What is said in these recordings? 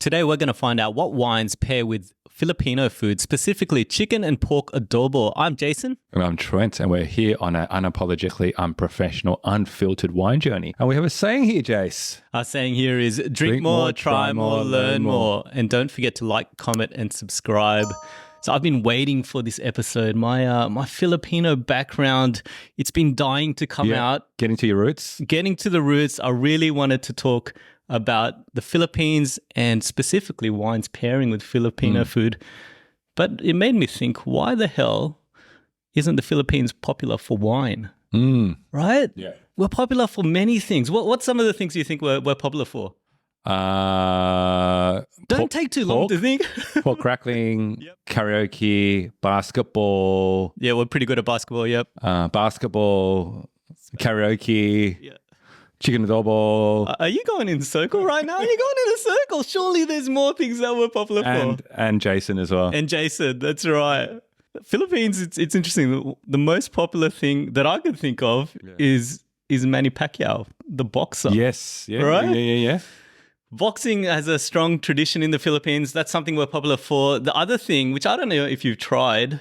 Today we're going to find out what wines pair with Filipino food, specifically chicken and pork adobo. I'm Jason. And I'm Trent, and we're here on an unapologetically unprofessional, unfiltered wine journey. And we have a saying here, Jace. Our saying here is drink more, try more, learn more. And don't forget to like, comment, and subscribe. So I've been waiting for this episode. My Filipino background, it's been dying to come out. Getting to your roots. Getting to the roots. I really wanted to talk about the Philippines and specifically wines pairing with Filipino food. But it made me think, why the hell isn't the Philippines popular for wine? Right? Yeah. We're popular for many things. What's some of the things you think we're popular for? Don't take too long to think. Pork crackling, karaoke, basketball. Yeah, we're pretty good at basketball, Basketball, karaoke. Yeah. Chicken adobo. Are you going in a circle right now? Are you going in a circle? Surely there's more things that we're popular for. And Jason as well. And Jason, that's right. Philippines, it's interesting. The most popular thing that I can think of is Manny Pacquiao, the boxer. Yes. Yeah. Right? Yeah. Boxing has a strong tradition in the Philippines. That's something we're popular for. The other thing, which I don't know if you've tried,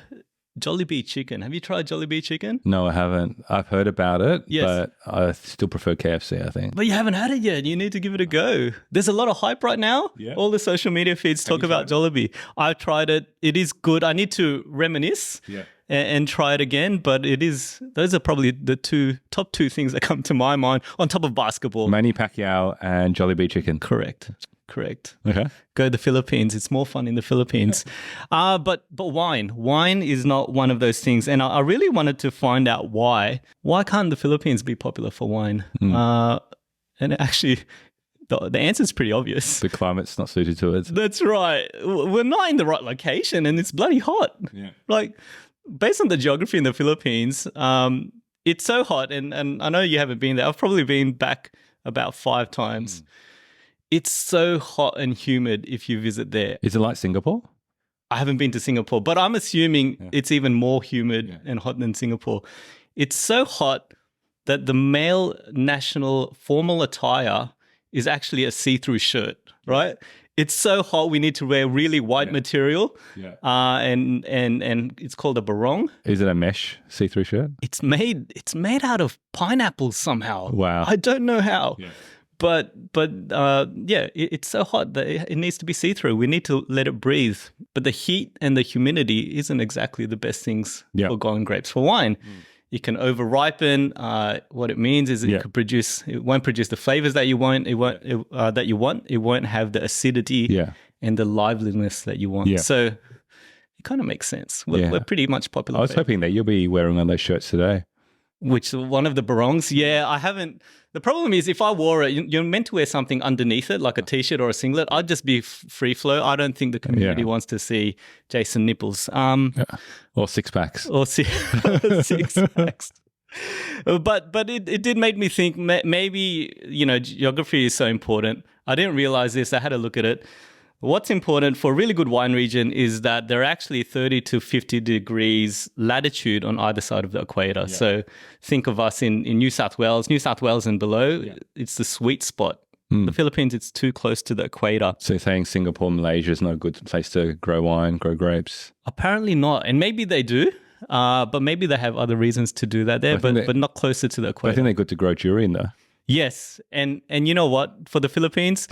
Jollibee chicken. Have you tried Jollibee chicken? No, I haven't. I've heard about it, Yes. but I still prefer KFC, I think. But you haven't had it yet. You need to give it a go. There's a lot of hype right now. Yeah. All the social media feeds talk about Jollibee. I've tried it. It is good. I need to reminisce and try it again. But those are probably the top two things that come to my mind on top of basketball. Manny Pacquiao and Jollibee chicken. Correct. Okay. Go to the Philippines. It's more fun in the Philippines. But wine. Wine is not one of those things. And I really wanted to find out why. Why can't the Philippines be popular for wine? And actually, the answer is pretty obvious. The climate's not suited to it. That's right. We're not in the right location and it's bloody hot. Yeah. Like, based on the geography in the Philippines, it's so hot. And I know you haven't been there. I've probably been back about 5 times. It's so hot and humid if you visit there. Is it like Singapore? I haven't been to Singapore, but I'm assuming it's even more humid and hot than Singapore. It's so hot that the male national formal attire is actually a see-through shirt, right? It's so hot we need to wear really white material. Yeah. And it's called a barong. Is it a mesh see-through shirt? It's made out of pineapples somehow. Wow. I don't know how. Yeah. But it's so hot that it needs to be see-through. We need to let it breathe. But the heat and the humidity isn't exactly the best things for growing grapes for wine. It can over-ripen. What it means is it won't produce the flavors that you want. It won't have the acidity and the liveliness that you want. Yeah. So it kind of makes sense. We're pretty much popular. I was hoping that you'll be wearing one of those shirts today. Which one of the barongs? Yeah, I haven't. The problem is if I wore it, you're meant to wear something underneath it, like a t-shirt or a singlet. I'd just be free flow. I don't think the community wants to see Jason nipples. Or six-packs. Or six packs. But it did make me think maybe, geography is so important. I didn't realize this. I had a look at it. What's important for a really good wine region is that there are actually 30 to 50 degrees latitude on either side of the equator. Yeah. So think of us in New South Wales and below, it's the sweet spot. The Philippines, it's too close to the equator. So you're saying Singapore, Malaysia is not a good place to grow wine, grow grapes? Apparently not. And maybe they do, but maybe they have other reasons to do that there, but not closer to the equator. I think they're good to grow durian though. Yes. And you know what? For the Philippines,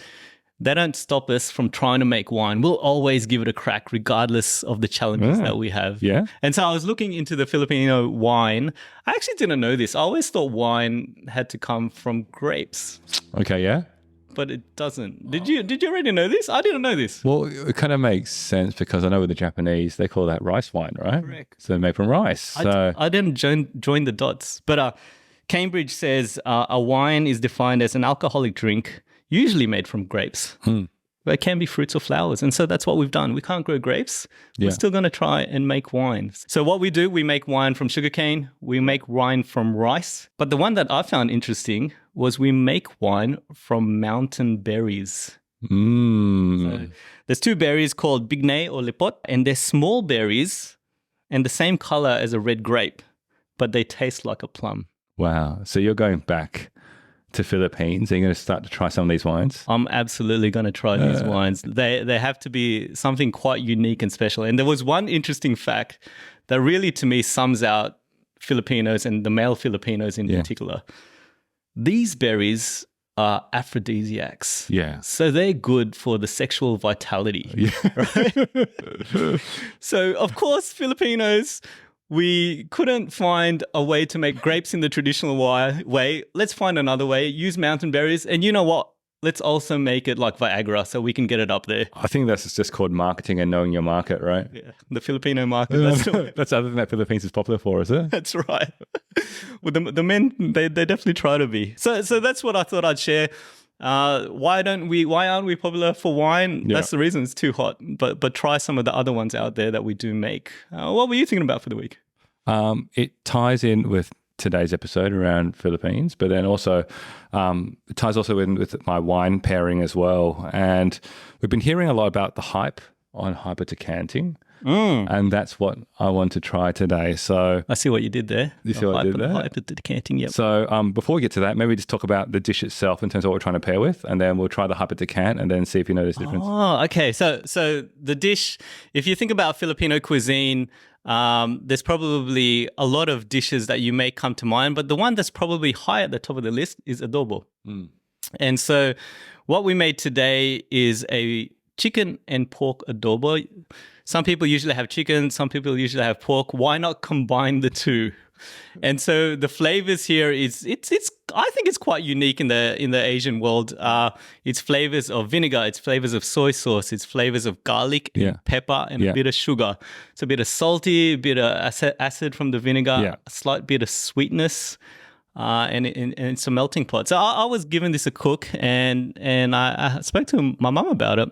they don't stop us from trying to make wine. We'll always give it a crack regardless of the challenges that we have. Yeah. And so I was looking into the Filipino wine. I actually didn't know this. I always thought wine had to come from grapes. Okay, yeah. But it doesn't. Did you already know this? I didn't know this. Well, it kind of makes sense because I know with the Japanese, they call that rice wine, right? Correct. So they're made from rice. I didn't join the dots. But Cambridge says a wine is defined as an alcoholic drink usually made from grapes. But it can be fruits or flowers. And so that's what we've done. We can't grow grapes. We're still going to try and make wine. So what we do, we make wine from sugarcane. We make wine from rice. But the one that I found interesting was we make wine from mountain berries. So there's 2 berries called bignay or lipot, and they're small berries and the same color as a red grape, but they taste like a plum. Wow. So you're going back to Philippines? Are you going to start to try some of these wines? I'm absolutely going to try these wines. They have to be something quite unique and special. And there was one interesting fact that really, to me, sums out Filipinos and the male Filipinos in particular. These berries are aphrodisiacs. Yeah. So they're good for the sexual vitality. Yeah. Right? So, of course, Filipinos, we couldn't find a way to make grapes in the traditional way. Let's find another way. Use mountain berries. And you know what? Let's also make it like Viagra so we can get it up there. I think that's just called marketing and knowing your market, right? Yeah, the Filipino market. That's the other thing that Philippines is popular for, is it? That's right. Well, the men, they definitely try to be. So that's what I thought I'd share. Why aren't we popular for wine? Yeah. That's the reason, it's too hot. But try some of the other ones out there that we do make. What were you thinking about for the week? It ties in with today's episode around Philippines, but then also it ties also in with my wine pairing as well. And we've been hearing a lot about the hype on hyper-decanting. And that's what I want to try today. So I see what you did there. You see what I did there? Hyper-decanting, yep. So before we get to that, maybe just talk about the dish itself in terms of what we're trying to pair with, and then we'll try the hyper-decant and then see if you notice the difference. Oh, okay. So the dish, if you think about Filipino cuisine, there's probably a lot of dishes that you may come to mind, but the one that's probably high at the top of the list is adobo. And so what we made today is a chicken and pork adobo. Some people usually have chicken, some people usually have pork. Why not combine the two? And so the flavors here it's I think it's quite unique in the Asian world. It's flavors of vinegar, it's flavors of soy sauce, it's flavors of garlic, and pepper, and a bit of sugar. So a bit of salty, a bit of acid from the vinegar, a slight bit of sweetness, and it's a melting pot. So I was giving this a cook, and I spoke to my mum about it.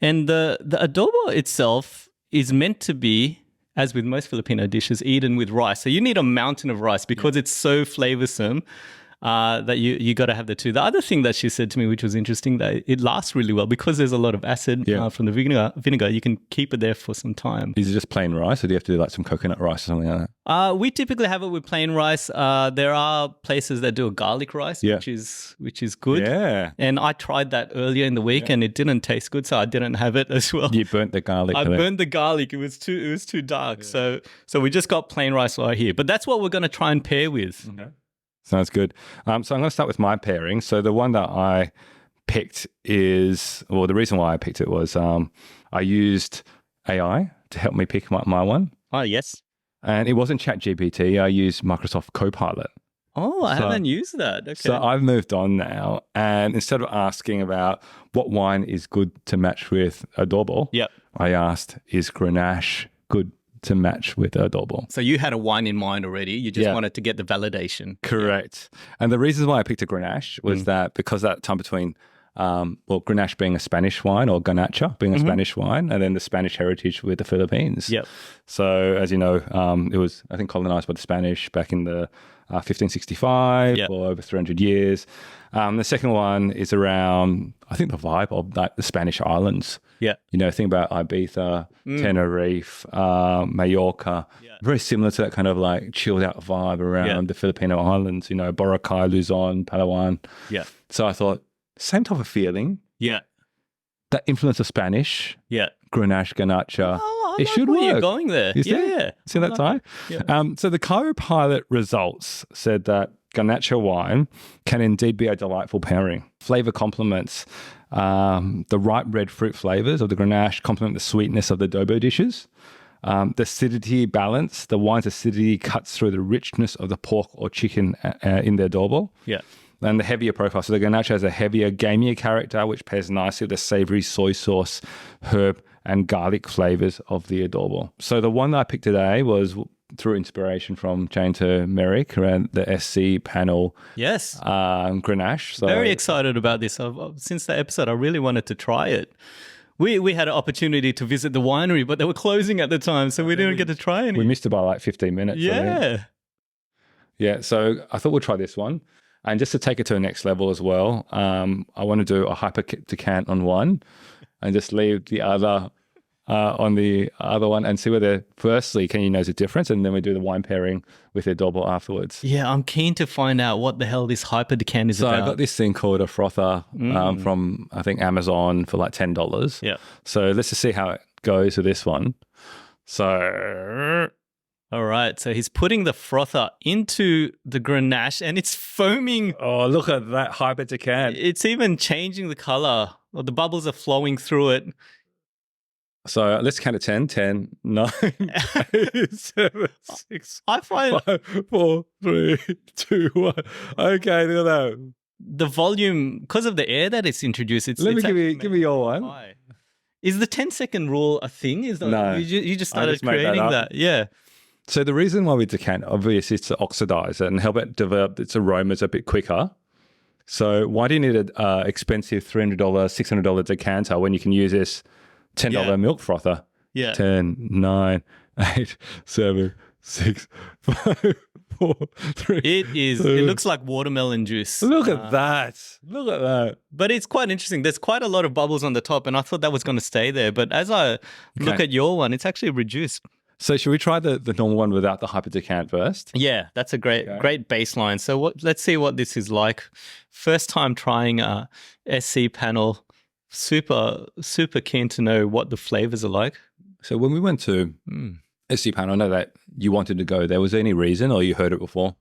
And the adobo itself is meant to be, as with most Filipino dishes, eaten with rice. So you need a mountain of rice because it's so flavorsome that you got to have the two. The other thing that she said to me, which was interesting, that it lasts really well because there's a lot of acid from the vinegar. You can keep it there for some time. Is it just plain rice, or do you have to do like some coconut rice or something like that? We typically have it with plain rice. There are places that do a garlic rice, which is good. Yeah. And I tried that earlier in the week, and it didn't taste good, so I didn't have it as well. You burnt the garlic. I burnt the garlic. It was too dark. Yeah. So we just got plain rice right here. But that's what we're going to try and pair with. Okay. Sounds good. So I'm going to start with my pairing. So the one that I picked the reason why I picked it was I used AI to help me pick my one. Oh, yes. And it wasn't ChatGPT. I used Microsoft Copilot. Oh, I haven't used that. Okay. So I've moved on now. And instead of asking about what wine is good to match with adobo, I asked, is Grenache good to match with adobo? So you had a wine in mind already. You just wanted to get the validation. Correct. And the reason why I picked a Grenache was that because that time between, Grenache being a Spanish wine, or Garnacha being a Spanish wine, and then the Spanish heritage with the Philippines. Yep. So as you know, it was, I think, colonized by the Spanish back in the 1565 or over 300 years. The second one is around, I think, the vibe of like the Spanish islands. Yeah. You know, think about Ibiza, Tenerife, Mallorca. Yeah. Very similar to that kind of like chilled out vibe around the Filipino islands, you know, Boracay, Luzon, Palawan. Yeah. So I thought, same type of feeling. Yeah. That influence of Spanish. Yeah. Grenache, Garnacha. Oh, it should work. You're going there. You see? Yeah. See that tie? Yeah. So the Copilot results said that Garnacha wine can indeed be a delightful pairing. Flavor complements the ripe red fruit flavors of the Grenache, complement the sweetness of the adobo dishes. The acidity balance, the wine's acidity cuts through the richness of the pork or chicken in the adobo. Yeah. And the heavier profile. So the Grenache has a heavier, gamier character, which pairs nicely with the savory soy sauce, herb, and garlic flavors of the adobo. So the one that I picked today was through inspiration from Jane to Merrick around the SC Pannell Grenache. So very excited about this. Since that episode, I really wanted to try it. We had an opportunity to visit the winery, but they were closing at the time, so we didn't get to try any. We missed it by like 15 minutes. Yeah. Yeah, so I thought we'll try this one. And just to take it to the next level as well, I want to do a hyper-decant on one and just leave the other on the other one and see whether, firstly, can you notice a difference? And then we do the wine pairing with the adobo afterwards. Yeah, I'm keen to find out what the hell this hyper-decant is about. So I got this thing called a frother from, I think, Amazon for like $10. Yeah. So let's just see how it goes with this one. So... All right, so he's putting the frother into the Grenache and it's foaming. Oh, look at that hyper-decant. It's even changing the color. Well, the bubbles are flowing through it. So let's count to 10. 10, 9, 8, 7, 6, I find 5, 4, 3, 2, 1. Okay, look at that. the volume, because of the air that it's introduced, Let me give me your one. high. Is the 10-second rule a thing? Is that, No. You just started just made that creating up. that. Yeah. So the reason why we decant, obviously, is to oxidize it and help it develop its aromas a bit quicker. So why do you need an expensive $300, $600 decanter when you can use this $10 milk frother? Yeah. 10, 9, 8, 7, 6, 5, 4, 3. It 2. looks like watermelon juice. Look at that. Look at that. But it's quite interesting. There's quite a lot of bubbles on the top, and I thought that was going to stay there. But as I look at your one, it's actually reduced. So should we try the normal one without the hyper-decant first? Yeah, that's a great baseline. So let's see what this is like. First time trying SC Pannell. Super keen to know what the flavors are like. So when we went to SC Pannell, I know that you wanted to go there. Was there any reason, or you heard it before?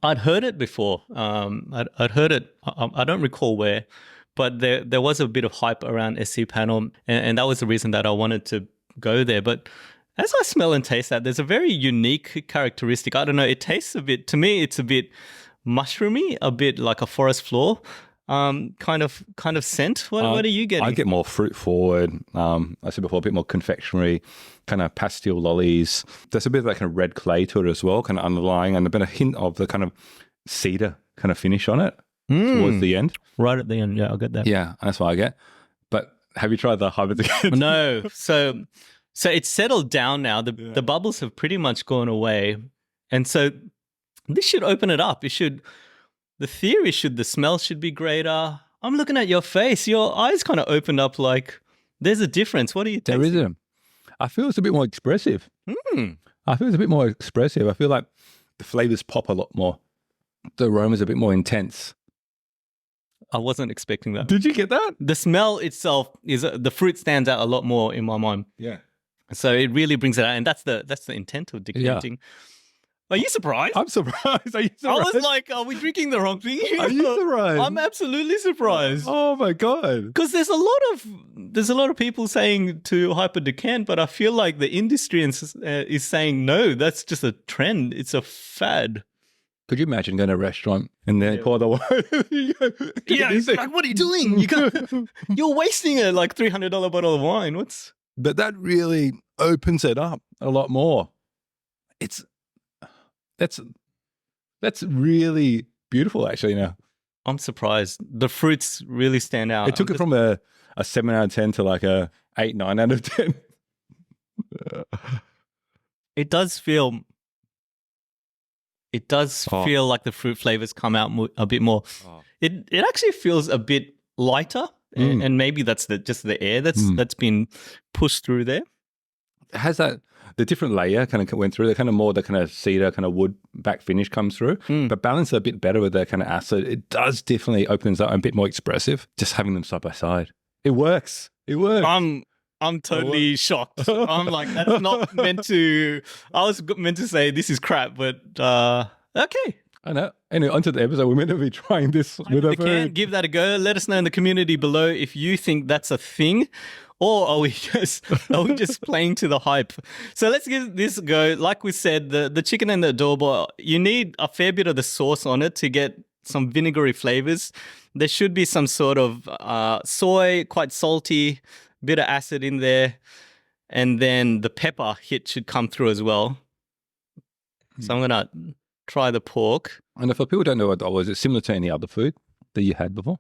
I'd heard it before. I'd heard it. I don't recall where, but there was a bit of hype around SC Pannell, and that was the reason that I wanted to go there. But as I smell and taste that, there's a very unique characteristic. I don't know. It tastes a bit. To me, it's a bit mushroomy, a bit like a forest floor. Kind of scent. What are you getting? I get more fruit forward. I said before, a bit more confectionery, kind of pastel lollies. There's a bit of that kind of red clay to it as well, kind of underlying, and a bit of hint of the kind of cedar kind of finish on it towards the end. Right at the end, yeah, I'll get that. Yeah, that's what I get. But have you tried the hyper-decant? No. So it's settled down now. The bubbles have pretty much gone away, and so this should open it up. The theory the smell should be greater. I'm looking at your face. Your eyes kind of opened up like there's a difference. What are you tasting? There isn't. I feel it's a bit more expressive. I feel it's a bit more expressive. I feel like the flavors pop a lot more. The aroma's a bit more intense. I wasn't expecting that. Did you get that? The smell itself is the fruit stands out a lot more in my mind. Yeah. So it really brings it out, and that's the intent of decanting. Yeah. Are you surprised? I'm surprised. Are you surprised? I was like, are we drinking the wrong thing here? Are you surprised? I'm absolutely surprised. Oh my God. Because there's a lot of people saying to hyper-decant, but I feel like the industry is saying, no, that's just a trend. It's a fad. Could you imagine going to a restaurant and then pour the wine? Yeah, it's like, what are you doing? You're wasting a like $300 bottle of wine. But that really opens it up a lot more. That's really beautiful, actually. Now I'm surprised. The fruits really stand out. It took it from a 7 out of 10 to like a 8, 9 out of 10. It does feel like the fruit flavors come out a bit more. It actually feels a bit lighter, and maybe that's just the air that's been pushed through there. It has the different layer kind of went through. The kind of more the kind of cedar kind of wood back finish comes through, but balanced a bit better with the kind of acid. It does definitely opens up a bit more expressive. Just having them side by side, it works. It works. I'm totally shocked. I'm like, that's not meant to. I was meant to say this is crap, but okay. I know. Anyway, onto the episode. We're meant to be trying this with our food. Give that a go. Let us know in the community below if you think that's a thing, or are we just playing to the hype? So let's give this a go. Like we said, the chicken and the adobo, you need a fair bit of the sauce on it to get some vinegary flavors. There should be some sort of soy, quite salty, bit of acid in there, and then the pepper hit should come through as well. So I'm gonna try the pork. And for people who don't know what adobo is, it similar to any other food that you had before?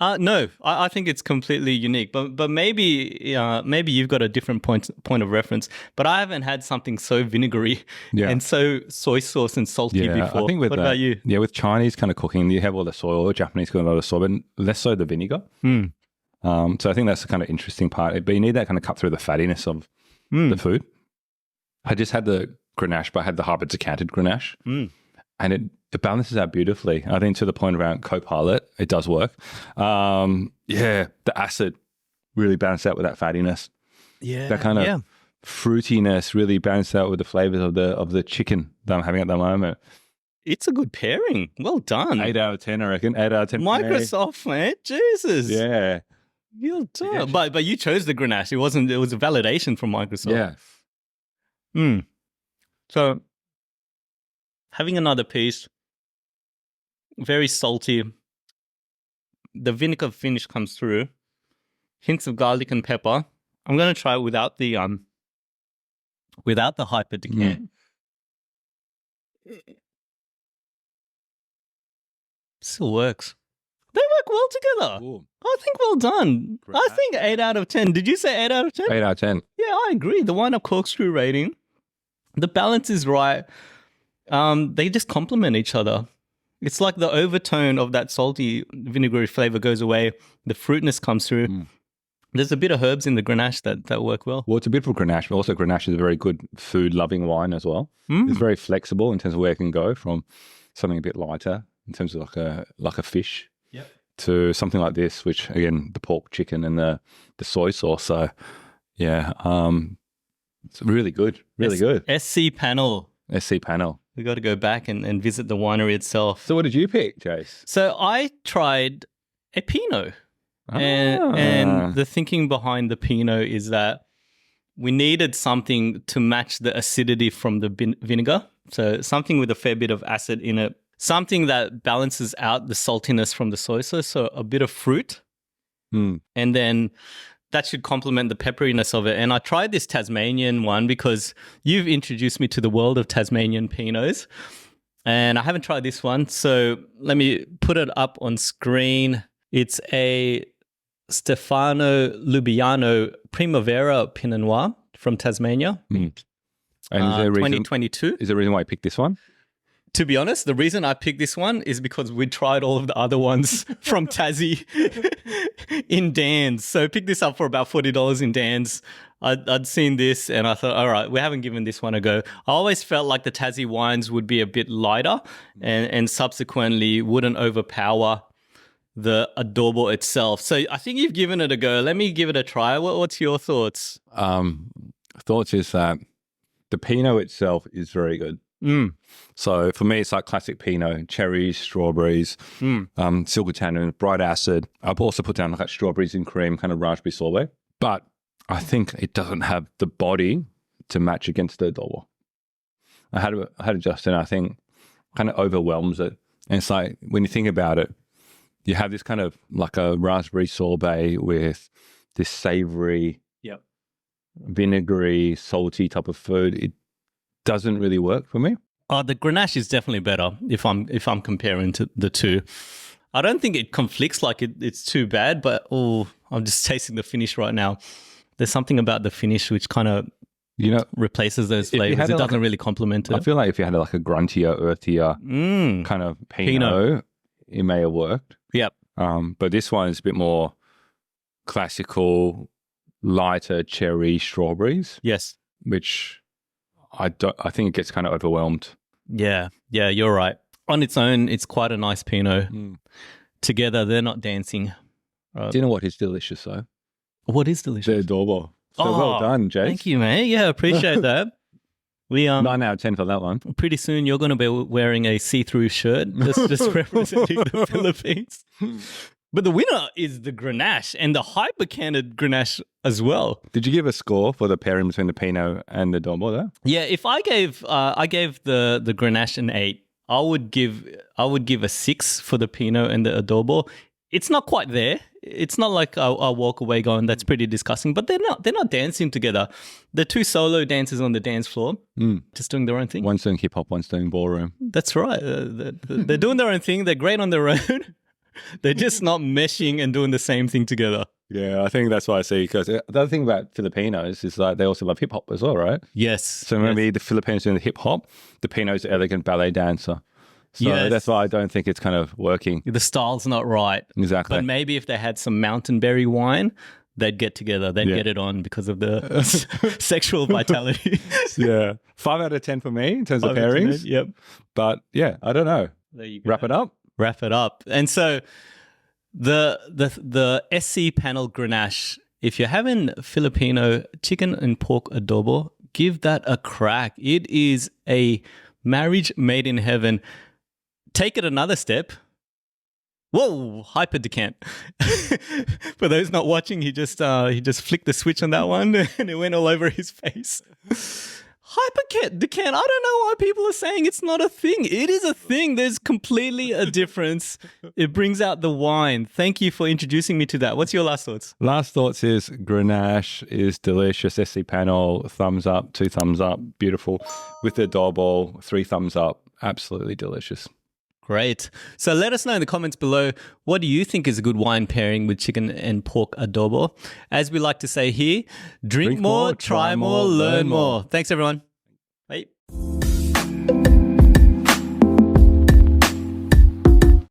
No, I think it's completely unique. But maybe you've got a different point of reference. But I haven't had something so vinegary and so soy sauce and salty before. I think what about you? Yeah, with Chinese kind of cooking, you have all the soy, or Japanese cooking a lot of soy, but less so the vinegar. So I think that's the kind of interesting part. But you need that kind of cut through the fattiness of the food. I just had the Grenache, but I had the hyper-decanted Grenache. And it balances out beautifully. I think to the point around co-pilot, it does work. The acid really balanced out with that fattiness. Yeah. That kind of fruitiness really balanced out with the flavors of the chicken that I'm having at the moment. It's a good pairing. Well done. 8 out of 10, I reckon. 8 out of 10. Microsoft, man. Jesus. Yeah. Well done. But you chose the Grenache. It was a validation from Microsoft. Yeah. So having another piece, very salty. The vinegar finish comes through. Hints of garlic and pepper. I'm gonna try it without the hyper decant. Still works. They work well together. Ooh. I think well done. I think 8 out of 10. Did you say 8 out of 10? 8 out of 10. Yeah, I agree. The Wine Up Corkscrew rating. The balance is right. They just complement each other. It's like the overtone of that salty vinegary flavor goes away. The fruitness comes through. There's a bit of herbs in the Grenache that work well. Well, it's a beautiful Grenache, but also Grenache is a very good food-loving wine as well. It's very flexible in terms of where it can go from something a bit lighter in terms of like a fish to something like this, which, again, the pork, chicken, and the soy sauce. So, yeah, it's really good, really good. SC Pannell. SC Pannell. We got to go back and visit the winery itself. So what did you pick, Jace? So I tried a Pinot. And the thinking behind the Pinot is that we needed something to match the acidity from the vinegar. So something with a fair bit of acid in it. Something that balances out the saltiness from the soy sauce. So a bit of fruit. And then that should complement the pepperiness of it. And I tried this Tasmanian one because you've introduced me to the world of Tasmanian Pinots. And I haven't tried this one. So let me put it up on screen. It's a Stefano Lubiana Primavera Pinot Noir from Tasmania. And is there a reason, 2022. Is there a reason why you picked this one? To be honest, the reason I picked this one is because we tried all of the other ones from Tassie in Dan's. So I picked this up for about $40 in Dan's. I'd seen this and I thought, all right, we haven't given this one a go. I always felt like the Tassie wines would be a bit lighter and subsequently wouldn't overpower the adobo itself. So I think you've given it a go. Let me give it a try. What's your thoughts? Thoughts is that the Pinot itself is very good. So for me, it's like classic Pinot, cherries, strawberries, silver tannin, bright acid. I've also put down like strawberries and cream, kind of raspberry sorbet. But I think it doesn't have the body to match against the adobo. I had it just, and I think kind of overwhelms it. And it's like, when you think about it, you have this kind of like a raspberry sorbet with this savory, vinegary, salty type of food. It doesn't really work for me. The Grenache is definitely better if I'm comparing to the two. I don't think it conflicts like it's too bad, but I'm just tasting the finish right now. There's something about the finish which kind of replaces those flavors. It doesn't really complement it. I feel like if you had like a gruntier, earthier kind of Pinot, it may have worked. Yep. But this one is a bit more classical, lighter cherry strawberries. Yes. Which I think it gets kind of overwhelmed. Yeah, you're right. On its own, it's quite a nice Pinot. Together, they're not dancing. Do you know what is delicious though? What is delicious? The adobo. So well done, Jace. Thank you, mate. Yeah, appreciate that. We 9 out of 10 for that one. Pretty soon, you're going to be wearing a see-through shirt just representing the Philippines. But the winner is the Grenache and the hyper-canted Grenache as well. Did you give a score for the pairing between the Pinot and the adobo there? Yeah, if I gave the Grenache an 8, I would give a 6 for the Pinot and the adobo. It's not quite there. It's not like I'll walk away going, that's pretty disgusting. But they're not dancing together. They're two solo dancers on the dance floor, just doing their own thing. One's doing hip hop, one's doing ballroom. That's right. They're doing their own thing. They're great on their own. They're just not meshing and doing the same thing together. Yeah, I think that's what I see. Because the other thing about Filipinos is like they also love hip hop as well, right? Yes. So maybe the Filipinos doing the hip hop, the Pinot's the elegant ballet dancer. So that's why I don't think it's kind of working. The style's not right. Exactly. But maybe if they had some mountain berry wine, they'd get together. They'd get it on because of the sexual vitality. Yeah. 5 out of 10 for me in terms of pairings. Yep. But yeah, I don't know. There you go. Wrap it up. Wrap it up. And so the SC Pannell Grenache, if you're having Filipino chicken and pork adobo, give that a crack. It is a marriage made in heaven. Take it another step. Whoa, hyper-decant. For those not watching, he just flicked the switch on that one and it went all over his face. Hyper-decant. I don't know why people are saying it's not a thing. It is a thing. There's completely a difference. It brings out the wine. Thank you for introducing me to that. What's your last thoughts? Last thoughts is Grenache is delicious. SC Pannell, thumbs up, 2 thumbs up. Beautiful. With the adobo, 3 thumbs up. Absolutely delicious. Great. So let us know in the comments below, what do you think is a good wine pairing with chicken and pork adobo? As we like to say here, drink more, try more, learn more. Thanks, everyone. Bye.